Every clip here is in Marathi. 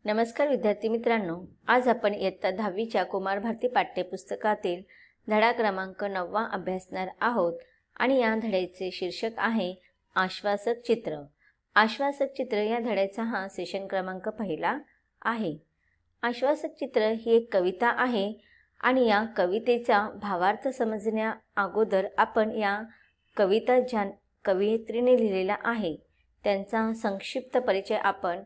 नमस्कार विद्यार्थी मित्रांनो, आज आपण इयत्ता 10वीच्या कुमार भारती पाठ्यपुस्तकातील धडा क्रमांक 9 अभ्यासणार आहोत आणि या धड्याचे शीर्षक आहे आश्वासक चित्र। आश्वासक चित्र या धड्याचा हा सेशन क्रमांक पहिला आहे। आश्वासक चित्र ही एक कविता आहे आणि या कवितेचा भावार्थ समजण्या अगोदर आपण या कविता ज्या कवयित्रीने लिहिलेला आहे त्यांचा संक्षिप्त परिचय आपण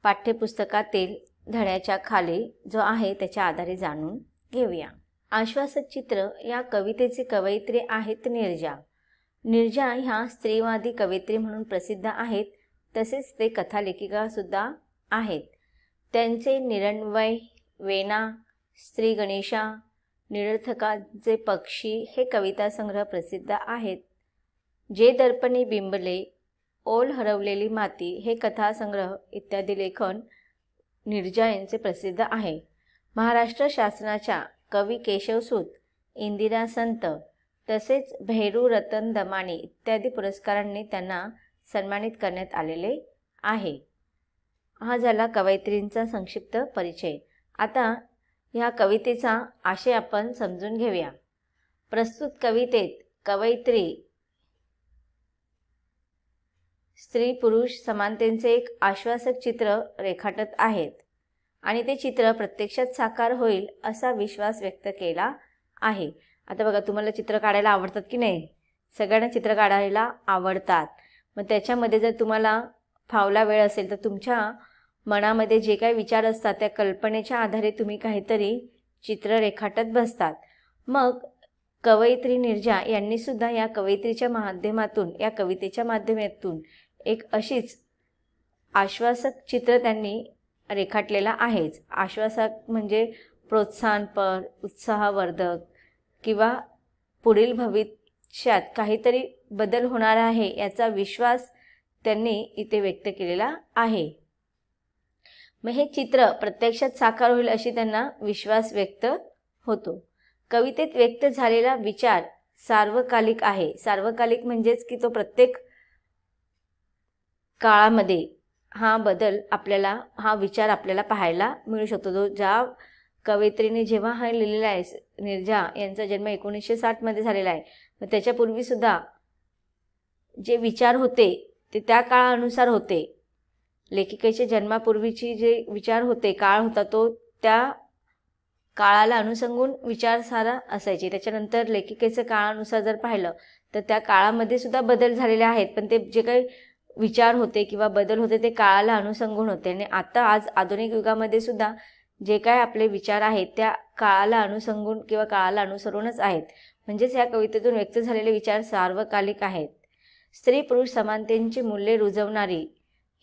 पाठ्यपुस्तकातील धड्याच्या खाली जो आहे त्याच्या आधारे जाणून घेऊया। आश्वासक चित्र या कवितेची कवयित्री आहेत नीरजा। नीरजा ह्या स्त्रीवादी कवयित्री म्हणून प्रसिद्ध आहेत, तसेच ते कथालेखिका सुद्धा आहेत। त्यांचे निरन्वय, वेना, स्त्री गणेशा, निरर्थकाचे पक्षी हे कविता संग्रह प्रसिद्ध आहेत। जे दर्पणी बिंबले, ओल हरवलेली माती हे कथासंग्रह इत्यादी लेखन नीरजा यांचे प्रसिद्ध आहे। महाराष्ट्र शासनाच्या कवी केशवसूत, इंदिरा संत तसेच भैरू रतन दमानी इत्यादी पुरस्कारांनी त्यांना सन्मानित करण्यात आलेले आहे। हा झाला कवयित्रींचा संक्षिप्त परिचय। आता ह्या कवितेचा आशय आपण समजून घेऊया। प्रस्तुत कवितेत कवयित्री स्त्री पुरुष समानतेचे एक आश्वासक चित्र रेखाटत आहेत आणि ते चित्र प्रत्यक्षात साकार होईल असा विश्वास व्यक्त केला आहे। आता बघा, तुम्हाला चित्र काढायला आवडतात की नाही? सगळ्यांना चित्र काढायला आवडतात। मग त्याच्यामध्ये जर तुम्हाला फावला वेळ असेल तर तुमच्या मनामध्ये जे काही विचार असतात त्या कल्पनेच्या आधारे तुम्ही काहीतरी चित्र रेखाटत बसतात। मग कवयित्री नीरजा यांनी सुद्धा या कवयित्रीच्या माध्यमातून या कवितेच्या माध्यमातून एक अशीच आश्वासक चित्र त्यांनी रेखाटलेला आहेच। आश्वासक म्हणजे प्रोत्साहनपर, उत्साहवर्धक किंवा पुढील भविष्यात काहीतरी बदल होणार आहे याचा विश्वास त्यांनी इथे व्यक्त केलेला आहे। मग हे चित्र प्रत्यक्षात साकार होईल अशी त्यांना विश्वास व्यक्त होतो। कवितेत व्यक्त झालेला विचार सार्वकालिक आहे। सार्वकालिक म्हणजेच की तो प्रत्येक काळामध्ये हा बदल आपल्याला, हा विचार आपल्याला पाहायला मिळू शकतो। जो ज्या कवयित्रीने जेव्हा हा लिहिलेला आहे, नीरजा यांचा जन्म 1960 मध्ये झालेला आहे, तर त्याच्यापूर्वी सुद्धा जे विचार होते ते त्या काळानुसार होते। लेखिकेच्या जन्मापूर्वीची जे विचार होते, काळ होता तो त्या काळाला अनुसंगून विचारधारा असायची। त्याच्यानंतर लेखिकेचं काळानुसार जर पाहिलं तर त्या काळामध्ये सुद्धा बदल झालेले आहेत, पण ते जे काही विचार होते किंवा बदल होते ते काळाला अनुसंगून होते। आणि आता आज आधुनिक युगामध्ये सुद्धा जे काय आपले विचार आहेत त्या काळाला अनुसंगून किंवा काळाला अनुसरूनच आहेत। म्हणजेच या कवितेतून व्यक्त झालेले विचार सार्वकालिक आहेत। स्त्री पुरुष समानतेची मूल्ये रुजवणारी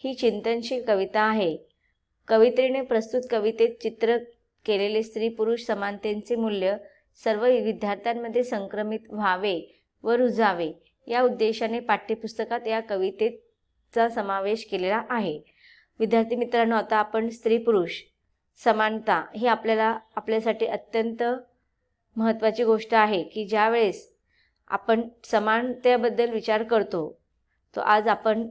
ही चिंतनशील कविता आहे। कवयित्रीने प्रस्तुत कवितेत चित्र केलेले स्त्री पुरुष समानतेचे मूल्य सर्व विद्यार्थ्यांमध्ये संक्रमित व्हावे व रुजावे या उद्देशाने पाठ्यपुस्तकात या कवितेचा समावेश केलेला आहे। विद्यार्थी मित्रांनो, आता आपण स्त्री पुरुष समानता ही आपल्यासाठी अत्यंत महत्त्वाची गोष्ट आहे की ज्यावेळेस आपण समानतेबद्दल विचार करतो तो आज आपण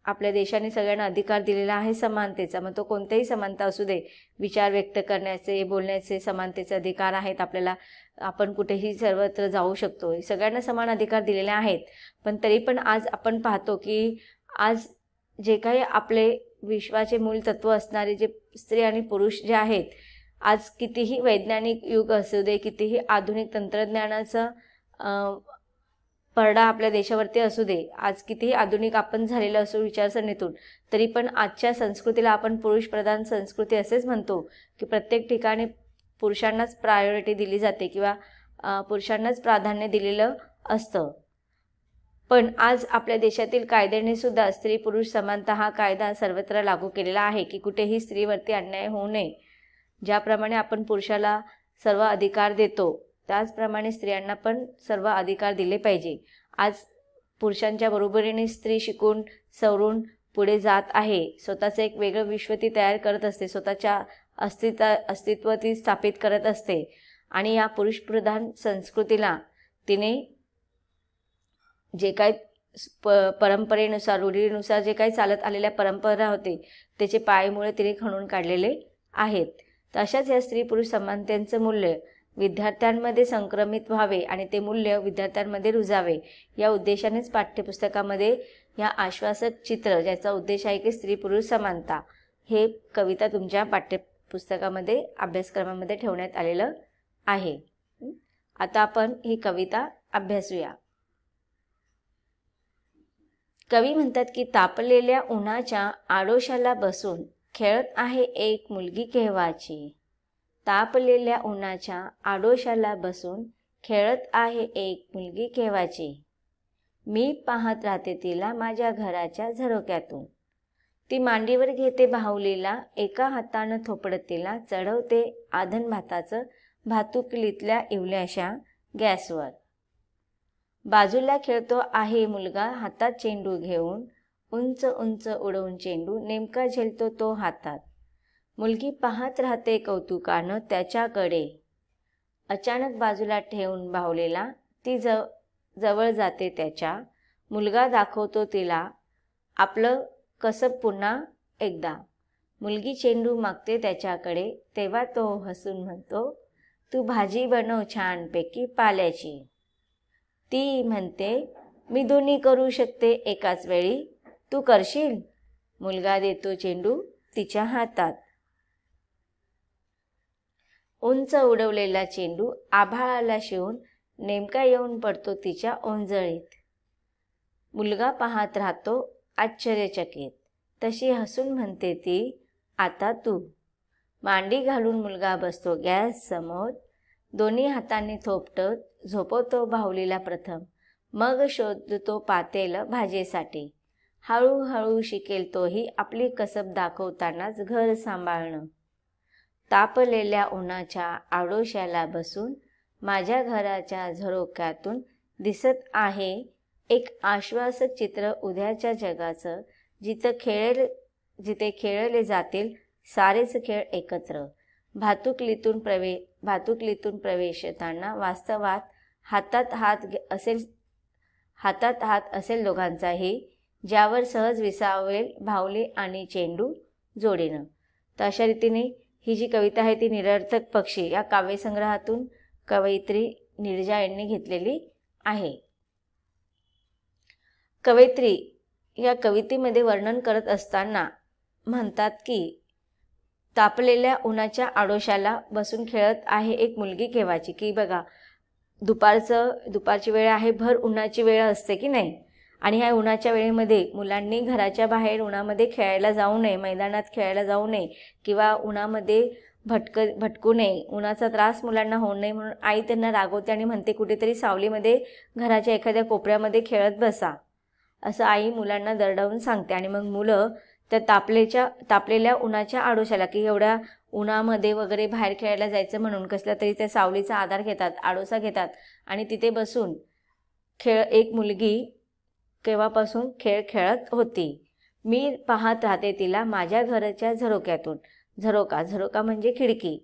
आपल्या देशाने सगळ्यांना अधिकार दिलेला आहे समानतेचा। मग तो कोणत्याही समानता असू दे, विचार व्यक्त करण्याचे, बोलण्याचे समानतेचे अधिकार आहेत आपल्याला। आपण कुठेही सर्वत्र जाऊ शकतो, सगळ्यांना समान अधिकार दिलेले आहेत। पण तरी पण आज आपण पाहतो की आज जे काही आपले विश्वाचे मूल तत्व असणारे जे स्त्री आणि पुरुष जे आहेत, आज कितीही वैज्ञानिक युग असू दे, कितीही आधुनिक तंत्रज्ञानाचा पडदा आपल्या देशावरती असू दे, आज कितीही आधुनिक आपण झालेलं असो विचारसरणीतून, तरी पण आजच्या संस्कृतीला आपण पुरुष प्रधान संस्कृती असेच म्हणतो की प्रत्येक ठिकाणी पुरुषांनाच प्रायोरिटी दिली जाते किंवा पुरुषांनाच प्राधान्य दिलेलं असतं। पण आज आपल्या देशातील कायद्याने सुद्धा स्त्री पुरुष समानता हा कायदा सर्वत्र लागू केलेला आहे की कुठेही स्त्रीवरती अन्याय होऊ नये। ज्याप्रमाणे आपण पुरुषाला सर्व अधिकार देतो त्याचप्रमाणे स्त्रियांना पण सर्व अधिकार दिले पाहिजे। आज पुरुषांच्या बरोबरीने स्त्री शिकून सवरून पुढे जात आहे, स्वतःचं एक वेगळं विश्व ती तयार करत असते, स्वतःच्या अस्तित्व ती स्थापित करत असते आणि या पुरुष प्रधान संस्कृतीला तिने जे काय परंपरेनुसार रूढीनुसार जे काही चालत आलेल्या परंपरा होते त्याचे पायमुळे तिने खणून काढलेले आहेत. तर अशाच या स्त्री पुरुष समानतेचं मूल्य विद्यार्थ्यांमध्ये संक्रमित व्हावे आणि ते मूल्य विद्यार्थ्यांमध्ये रुजावे या उद्देशानेच पाठ्यपुस्तकामध्ये या आश्वासक चित्र, ज्याचा उद्देश आहे की स्त्री पुरुष समानता, हे कविता तुमच्या पाठ्यपुस्तकामध्ये अभ्यासक्रमामध्ये ठेवण्यात आलेलं आहे. आता आपण ही कविता अभ्यासूया. कवी म्हणतात की तापलेल्या उन्हाच्या आडोशाला बसून खेळत आहे एक मुलगी केव्हाची. तापलेल्या उन्हाच्या आडोशाला बसून खेळत आहे एक मुलगी केव्हाची. मी पाहत राहते तिला माझ्या घराच्या झरोक्यातून. ती मांडीवर घेते बाहुलीला, एका हातानं थोपडत तिला चढवते आधन भाताचं भातुकलीतल्या इवल्याशा गॅसवर. बाजूला खेळतो आहे मुलगा हातात चेंडू घेऊन, उंच उंच उडवून चेंडू नेमका झेलतो तो हातात. मुलगी पाहत राहते कौतुकानं त्याच्याकडे. अचानक बाजूला ठेवून बाहुलीला ती जवळ जाते त्याच्या. मुलगा दाखवतो तिला आपलं कसब पुन्हा एकदा. मुलगी चेंडू मागते त्याच्याकडे, तेव्हा तो हसून म्हणतो, तू भाजी बनव छानपैकी पाल्याची. ती म्हणते, मी दोन्ही करू शकते एकाच वेळी, तू करशील. मुलगा देतो चेंडू तिच्या हातात. उंच उडवलेला चेंडू आभाळाला शिवून नेमका येऊन पडतो तिच्या ओंजळीत. मुलगा पाहत राहतो आश्चर्यचकित. तशी हसून म्हणते ती, आता तू. मांडी घालून मुलगा बसतो गॅस समोर. दोन्ही हातांनी थोपटत झोपवतो बाहुलीला प्रथम, मग शोधतो पातेल भाजीसाठी. हळूहळू शिकेल तोही आपली कसब दाखवतानाच घर सांभाळणं. तापलेल्या उन्हाच्या आडोशाला बसून माझ्या घराच्या झरोक्यातून दिसत आहे एक आश्वासक चित्र उद्याच्या जगाचं, जिथे खेळले जातील सारेच खेळ एकत्र. भातुकलीतून प्रवेशताना वास्तवात हातात हात असेल दोघांचाही, ज्यावर सहज विसावेल बाहुली आणि चेंडू जोडीनं. तर अशा रीतीने ही जी कविता आहे ती निरर्थक पक्षी या काव्यसंग्रहातून कवयित्री नीरजा यांनी घेतलेली आहे. कवयित्री या कवितेमध्ये वर्णन करत असताना म्हणतात की तापलेल्या उन्हाच्या आडोशाला बसून खेळत आहे एक मुलगी केव्हाची. की बघा, दुपारची वेळ आहे, भर उन्हाची वेळ असते की नाही, आणि ह्या उन्हाच्या वेळेमध्ये मुलांनी घराच्या बाहेर उन्हामध्ये खेळायला जाऊ नये, मैदानात खेळायला जाऊ नये किंवा उन्हामध्ये भटकू नये. उन्हाचा त्रास मुलांना होऊ नये म्हणून आई त्यांना रागवते आणि म्हणते कुठेतरी सावलीमध्ये घराच्या एखाद्या कोपऱ्यामध्ये खेळत बसा, असं आई मुलांना दरडावून सांगते. आणि मग मुलं त्या तापलेल्या उन्हाच्या आडोशाला, की एवढ्या उन्हामध्ये वगैरे बाहेर खेळायला जायचं म्हणून कसल्या तरी त्या सावलीचा आधार घेतात, आडोसा घेतात आणि तिथे बसून एक मुलगी केव्हापासून खेळ खेळत होती. मी पाहत राहते तिला माझ्या घराच्या झरोक्यातून. झरोका म्हणजे खिडकी.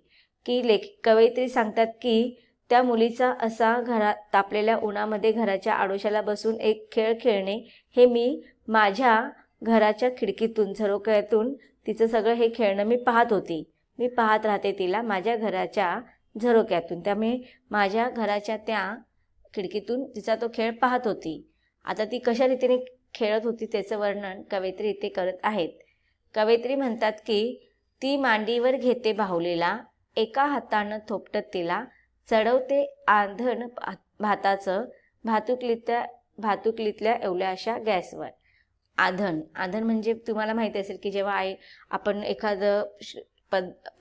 की कवयित्री सांगतात की त्या मुलीचा असा तापलेल्या उन्हामध्ये घराच्या आडोशाला बसून एक खेळ खेळणे हे मी माझ्या घराच्या खिडकीतून, झरोक्यातून तिचं सगळं हे खेळणं मी पाहत होती. मी पाहत राहते तिला माझ्या घराच्या झरोक्यातून. त्यामुळे माझ्या घराच्या त्या खिडकीतून तिचा तो खेळ पाहत होती. आता ती कशा रीतीने खेळत होती त्याचं वर्णन कवयित्री इथे करत आहेत. कवयित्री म्हणतात की ती मांडीवर घेते बाहुलीला, एका हातानं थोपटत तिला चढवते आधण भाताचं भातुकलीतल्या एवल्याशा गॅसवर. आधण म्हणजे तुम्हाला माहिती असेल की जेव्हा आपण एखादं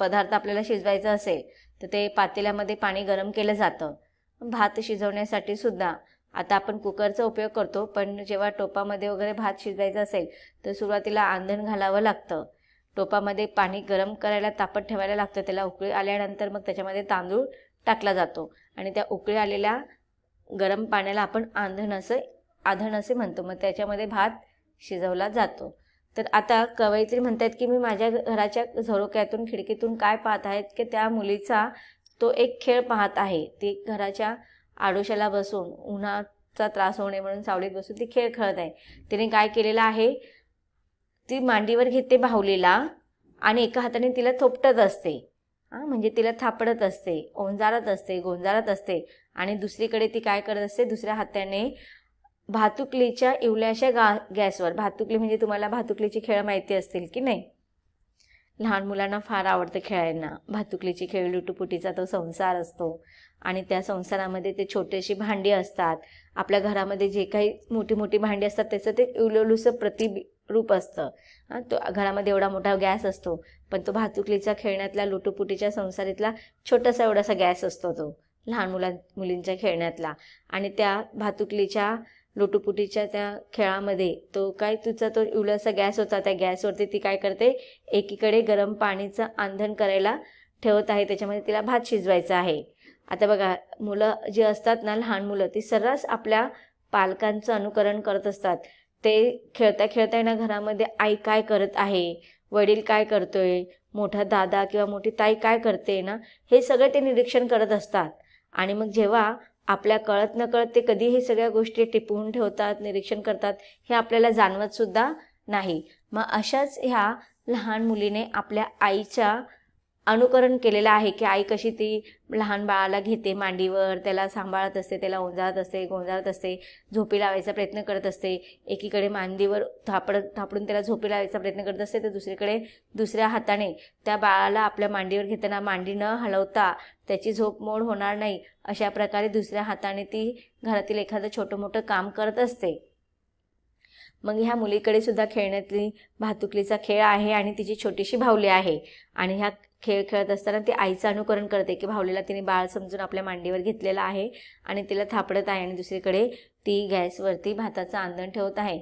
पदार्थ आपल्याला शिजवायचा असेल तर ते पातेल्यामध्ये पाणी गरम केलं जातं. भात शिजवण्यासाठी सुद्धा आता आपण कुकरचा उपयोग करतो, पण जेव्हा टोपामध्ये वगैरे भात शिजवायचा असेल तर सुरुवातीला आंधण घालावं लागतं. टोपामध्ये पाणी गरम करायला तापत ठेवायला लागतं. त्याला उकळी आल्यानंतर मग त्याच्यामध्ये तांदूळ टाकला जातो आणि त्या उकळी आलेल्या गरम पाण्याला आपण आधण असे म्हणतो. मग त्याच्यामध्ये भात शिजवला जातो. तर आता कवयित्री म्हणतात की मी माझ्या घराच्या झरोक्यातून, खिडकीतून काय पाहत आहेत की त्या मुलीचा तो एक खेळ पाहत आहे. ती घराच्या आडोशाला बसून चा त्रास होऊ नये म्हणून सावलीत बसून ती खेळ खेळत आहे. तिने काय केलेलं आहे, ती मांडीवर घेते बाहुलीला आणि एका हाताने तिला थोपटत असते, म्हणजे तिला थापडत असते, ओंजारत असते, गोंजारत असते. आणि दुसरीकडे ती काय करत असते, दुसऱ्या हाताने भातुकलीच्या इवल्याशा गॅसवर, भातुकली म्हणजे तुम्हाला भातुकलीची खेळ माहिती असतील की नाही, लहान मुलांना फार आवडतं खेळायला. भातुकलीची खेळ, लुटुपुटीचा तो संसार असतो आणि त्या संसारामध्ये ते छोटीशी भांडी असतात. आपल्या घरामध्ये जे काही मोठी मोठी भांडी असतात त्याचं ते इवलुलूचं प्रतिरूप असतं. तो घरामध्ये एवढा मोठा गॅस असतो, पण तो भातुकलीचा खेळण्यातला, लुटुपुटीच्या संसारीतला छोटासा एवढासा गॅस असतो तो लहान मुलींच्या खेळण्यातला. आणि त्या भातुकलीच्या लुटुपुटीच्या त्या खेळामध्ये तो काय, तुझा तो इवलासा गॅस होता, त्या गॅसवरती ती काय करते, एकीकडे गरम पाणीचं आंधण करायला ठेवत आहे, त्याच्यामध्ये तिला भात शिजवायचा आहे. आता बघा, मुलं जी असतात ना, लहान मुलं, ती सर्रास आपल्या पालकांचं अनुकरण करत असतात. ते खेळता खेळता ना घरामध्ये आई काय करत आहे, वडील काय करतोय, मोठा दादा किंवा मोठी ताई काय करते ना, हे सगळं ते निरीक्षण करत असतात. आणि मग जेव्हा आपल्या कळत न कळत ते कधी हे सगळ्या गोष्टी टिपवून ठेवतात, निरीक्षण करतात, हे आपल्याला जाणवत सुद्धा नाही. मग अशाच ह्या लहान मुलीने आपल्या आईच्या अनुकरण केलेलं आहे की आई कशी ती लहान बाळाला घेते मांडीवर, त्याला सांभाळत असते, त्याला ओंजाळत असते, गोंजाळत असते, झोपी लावायचा प्रयत्न करत असते. एकीकडे मांडीवर थापडून त्याला झोपी लावायचा प्रयत्न करत असते, तर दुसरीकडे दुसऱ्या हाताने त्या बाळाला आपल्या मांडीवर घेताना मांडी न हलवता त्याची झोप मोड होणार नाही अशा प्रकारे दुसऱ्या हाताने ती घरातील एखादं छोटं मोठं काम करत असते. मग ह्या मुलीकडे सुद्धा खेळण्यातली भातुकलीचा खेळ आहे आणि तिची छोटीशी बाहुली आहे. आणि ह्या खेळ खेळत असताना ती आईचं अनुकरण करते की बाहुलीला तिने बाळ समजून आपल्या मांडीवर घेतलेलं आहे आणि तिला थापडत आहे, आणि दुसरीकडे ती गॅसवरती भाताचं आंधण ठेवत आहे.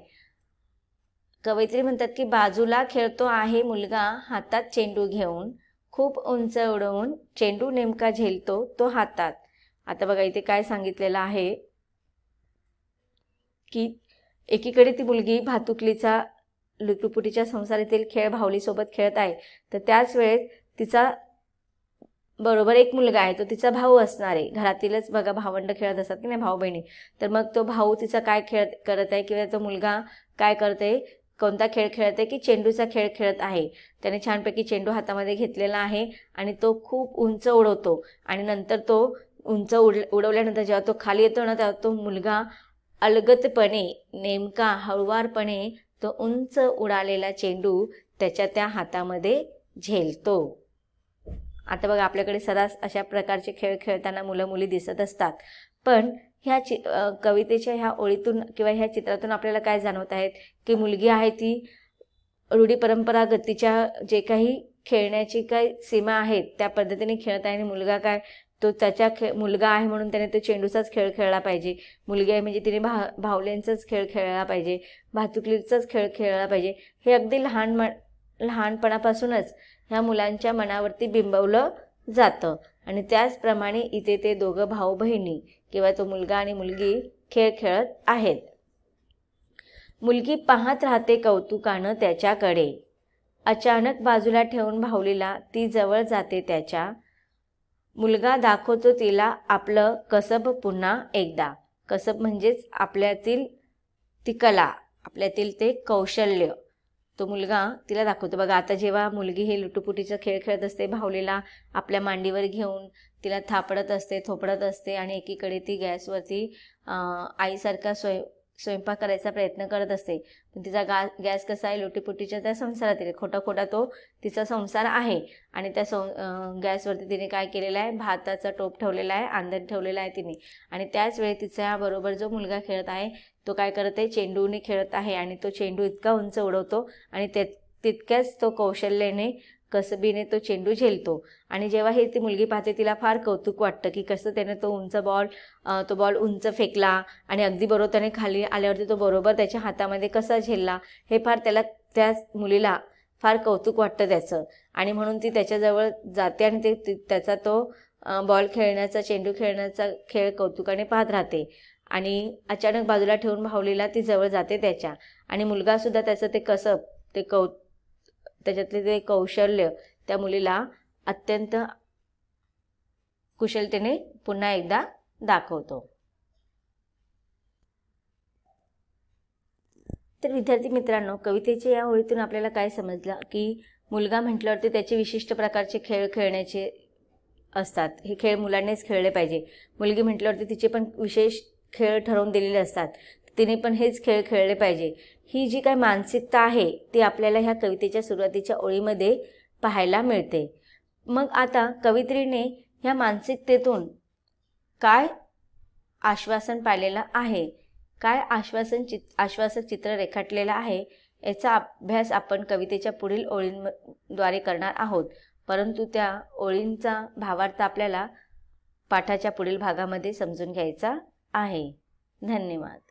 कवयित्री म्हणतात की बाजूला खेळतो आहे मुलगा हातात चेंडू घेऊन, खूप उंच उडवून चेंडू नेमका झेलतो तो हातात. आता बघा इथे काय सांगितलेलं आहे की एकीकडे ती मुलगी भातुकलीचा, लुटुपुटीच्या संसारातील खेळ बाहुलीसोबत खेळत आहे, तर त्याच वेळेस तिचा बरोबर एक मुलगा आहे, तो तिचा भाऊ असणार आहे. घरातीलच बघा भावंड खेळत असतात की नाही, भाऊ बहिणी. तर मग तो भाऊ तिचा काय खेळ करत आहे किंवा तो मुलगा काय करते, कोणता खेळ खेळत आहे की चेंडूचा खेळ खेळत आहे. त्याने छानपैकी चेंडू हातामध्ये घेतलेला आहे आणि तो खूप उंच उडवतो. आणि नंतर तो उंच उडवल्यानंतर जेव्हा तो खाली येतो ना, तेव्हा तो मुलगा अलगदपणे, नेमका हळुवारपणे तो उंच उडालेला चेंडू त्याच्या त्या हातामध्ये झेलतो. आता बघा, आपल्याकडे सर्रास अशा प्रकारचे खेळ खेळताना मुलं मुली दिसत असतात, पण ह्या कवितेच्या ह्या ओळीतून किंवा ह्या चित्रातून आपल्याला काय जाणवत आहेत की मुलगी आहे ती रूढी परंपरागतीच्या जे काही खेळण्याची काही सीमा आहेत त्या पद्धतीने खेळत आहे, आणि मुलगा काय, तो त्याच्या मुलगा आहे म्हणून त्याने तो चेंडूचाच खेळ खेळला पाहिजे, मुलगी आहे म्हणजे तिने भावल्यांचाच खेळ खेळला पाहिजे, भातुकलीचाच खेळ खेळला पाहिजे, हे अगदी लहानपणापासूनच ह्या मुलांच्या मनावरती बिंबवलं जातं. आणि त्याचप्रमाणे इथे ते दोघं भाऊ बहिणी किंवा तो मुलगा आणि मुलगी खेळ खेळत आहेत. मुलगी पाहत राहते कौतुकानं त्याच्याकडे, अचानक बाजूला ठेवून बाहुलीला ती जवळ जाते त्याच्या, मुलगा दाखवतो तिला आपलं कसब पुन्हा एकदा. कसब म्हणजेच आपल्यातील ती कला, आपल्यातील ते कौशल्य, तो मुलगा तिला दाखवतो. बघा, आता जेव्हा मुलगी हे लुटुपुटीचा खेळ खेळत असते, बाहुलीला आपल्या मांडीवर घेऊन तिला थापडत असते, थोपडत असते, आणि एकीकडे ती गॅसवरती आईसारखा स्वयंपाक करायचा प्रयत्न करत असते. पण तिचा गॅस कसा आहे, लुटुपुटीच्या त्या संसारातील खोटा तो तिचा संसार आहे. आणि त्या गॅसवरती तिने काय केलेलं आहे, भाताचा टोप ठेवलेला आहे, आंधण ठेवलेला आहे तिने. आणि त्याच वेळी तिच्या बरोबर जो मुलगा खेळत आहे तो काय करत आहे, चेंडूने खेळत आहे, आणि तो चेंडू इतका उंच उडवतो आणि तितक्याच तो कौशल्याने, कसबीने तो चेंडू झेलतो. आणि जेव्हा हे ती मुलगी पाहते तिला फार कौतुक वाटतं की कसं त्याने तो बॉल उंच फेकला आणि अगदी बरोबर त्याने खाली आल्यावरती तो बरोबर त्याच्या हातामध्ये कसा झेलला, हे फार त्या मुलीला फार कौतुक वाटतं त्याचं. आणि म्हणून ती त्याच्याजवळ जाते आणि त्याचा तो बॉल खेळण्याचा, चेंडू खेळण्याचा खेळ कौतुकाने पाहत राहते. आणि अचानक बाजूला ठेवून बाहुलीला ती जवळ जाते त्याच्या, आणि मुलगासुद्धा त्याचं ते कसब, त्याच्यातले ते कौशल्य त्या मुलीला अत्यंत कुशलतेने पुन्हा एकदा दाखवतो. तर विद्यार्थी मित्रांनो, कवितेच्या या ओळीतून आपल्याला काय समजलं की मुलगा म्हटल्यावरती त्याचे विशिष्ट प्रकारचे खेळ खेळण्याचे असतात. हे खेळ मुलांनीच खेळले पाहिजे. मुलगी म्हटल्यावरती तिचे पण विशेष खेळ ठरवून दिलेले असतात. तिने पण हेच खेळ खेळले पाहिजे. ही जी काय मानसिकता आहे ती आपल्याला ह्या कवितेच्या सुरुवातीच्या ओळीमध्ये पाहायला मिळते. मग आता कवयित्रीने ह्या मानसिकतेतून काय आश्वासन पाहिलेलं आहे, काय आश्वासक चित्र रेखाटलेलं आहे याचा अभ्यास आपण कवितेच्या पुढील ओळींद्वारे करणार आहोत. परंतु त्या ओळींचा भावार्थ आपल्याला पाठाच्या पुढील भागामध्ये समजून घ्यायचा आहे. धन्यवाद.